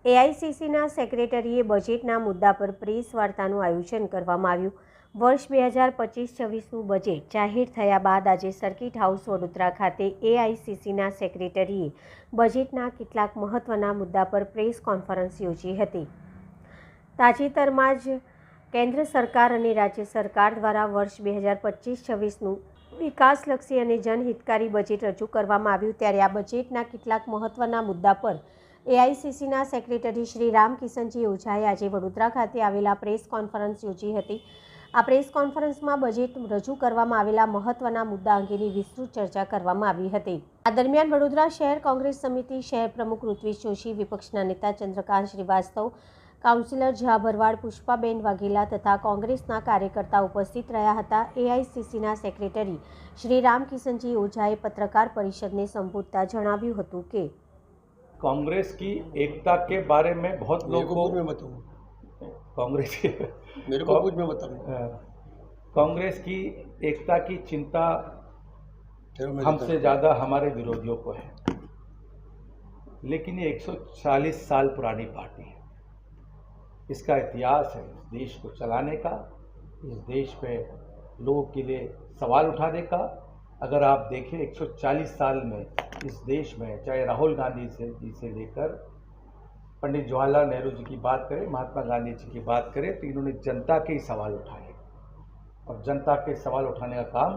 એઆઈસીસીના સેક્રેટરીએ બજેટના મુદ્દા પર પ્રેસ વાર્તાનું આયોજન કરવામાં આવ્યું। વર્ષ 2025-26નું બજેટ જાહેર થયા બાદ આજે સર્કિટ હાઉસ વડોદરા ખાતે એઆઈસીસીના સેક્રેટરીએ બજેટના કેટલાક મહત્વના મુદ્દા પર પ્રેસ કોન્ફરન્સ યોજી હતી। તાજેતરમાં જ કેન્દ્ર સરકાર અને રાજ્ય સરકાર દ્વારા વર્ષ 2025-26નું વિકાસલક્ષી અને જનહિતકારી બજેટ રજૂ કરવામાં આવ્યું, ત્યારે આ બજેટના કેટલાક મહત્વના મુદ્દા પર એઆઈસીસીના સેક્રેટરી શ્રી રામકિશનજી ઓઝાએ આજે વડોદરા ખાતે આવેલા પ્રેસ કોન્ફરન્સ યોજી હતી। આ પ્રેસ કોન્ફરન્સમાં બજેટ રજૂ કરવામાં આવેલા મહત્વના મુદ્દા અંગેની વિસ્તૃત ચર્ચા કરવામાં આવી હતી। આ દરમિયાન વડોદરા શહેર કોંગ્રેસ સમિતિ શહેર પ્રમુખ ઋત્વિજ જોશી, વિપક્ષના નેતા ચંદ્રકાંત શ્રીવાસ્તવ, કાઉન્સિલર ઝા ભરવાડ, પુષ્પાબેન વાઘેલા તથા કોંગ્રેસના કાર્યકર્તા ઉપસ્થિત રહ્યા હતા। એઆઈસીસીના સેક્રેટરી શ્રી રામકિશનજી ઓઝાએ પત્રકાર પરિષદને સંબોધતા જણાવ્યું હતું કે कांग्रेस की एकता के बारे में बहुत लोगों को कांग्रेस की एकता की चिंता हमसे ज़्यादा हमारे विरोधियों को है, लेकिन ये 140 साल पुरानी पार्टी है। इसका इतिहास है इस देश को चलाने का, इस देश पे लोगों के लिए सवाल उठाने का। अगर आप देखें 140 साल में इस देश में चाहे राहुल गांधी जी से लेकर पंडित जवाहरलाल नेहरू जी की बात करें, महात्मा गांधी जी की बात करें, तो इन्होंने जनता के ही सवाल उठाए और जनता के सवाल उठाने का काम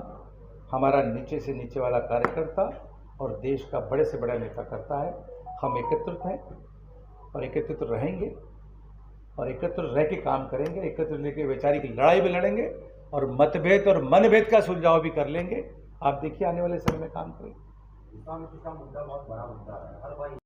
हमारा नीचे से नीचे वाला कार्यकर्ता और देश का बड़े से बड़ा नेता करता है। हम एकत्रित हैं और एकत्रित रहेंगे और एकत्र रह के काम करेंगे, एकत्र लेके वैचारिक लड़ाई भी लड़ेंगे और मतभेद और मनभेद का सुलझाव भी कर लेंगे। आप देखिए आने वाले समय में काम करेंगे। मुद्दा बहुत बड़ा मुद्दा है।